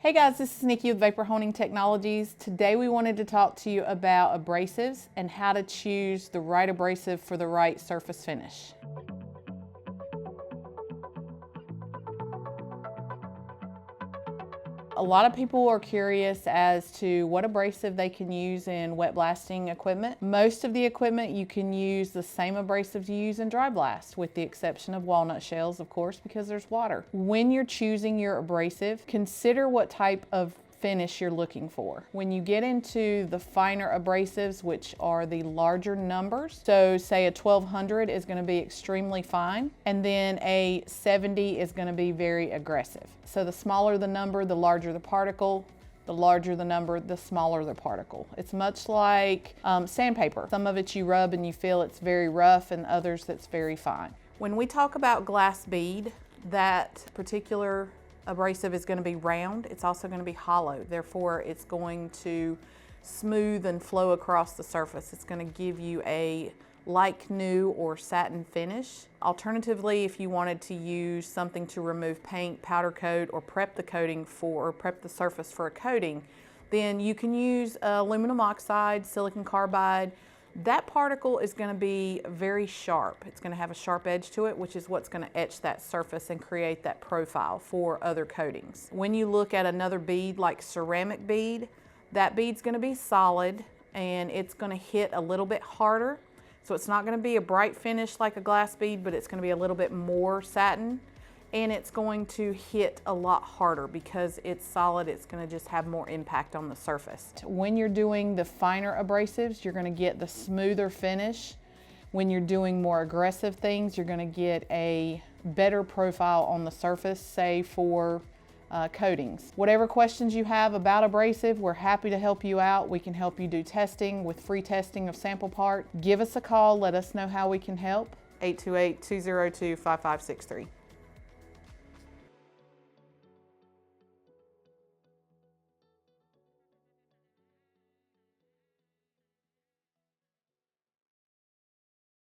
Hey guys, this is Nikki with Vapor Honing Technologies. Today we wanted to talk to you about abrasives and how to choose the right abrasive for the right surface finish. A lot of people are curious as to what abrasive they can use in wet blasting equipment. Most of the equipment you can use the same abrasives you use in dry blast, with the exception of walnut shells, of course, because there's water. When you're choosing your abrasive, consider what type of finish you're looking for. When you get into the finer abrasives, which are the larger numbers, so say a 1200 is going to be extremely fine, and then a 70 is going to be very aggressive. So the smaller the number, the larger the particle. The larger the number, the smaller the particle. It's much like sandpaper. Some of it you rub and you feel it's very rough, and others that's very fine. When we talk about glass bead, that particular abrasive is going to be round. It's also going to be hollow. Therefore, it's going to smooth and flow across the surface. It's going to give you a like new or satin finish. Alternatively, if you wanted to use something to remove paint, powder coat, or prep the surface for a coating, then you can use aluminum oxide, silicon carbide. That particle is going to be very sharp. It's going to have a sharp edge to it, which is what's going to etch that surface and create that profile for other coatings. When you look at another bead like ceramic bead, that bead's going to be solid and it's going to hit a little bit harder. So it's not going to be a bright finish like a glass bead, but it's going to be a little bit more satin, and it's going to hit a lot harder because it's solid. It's going to just have more impact on the surface. When you're doing the finer abrasives, you're going to get the smoother finish. When you're doing more aggressive things, you're going to get a better profile on the surface, say for coatings. Whatever questions you have about abrasive, we're happy to help you out. We can help you do testing with free testing of sample part. Give us a call. Let us know how we can help. 828-202-5563.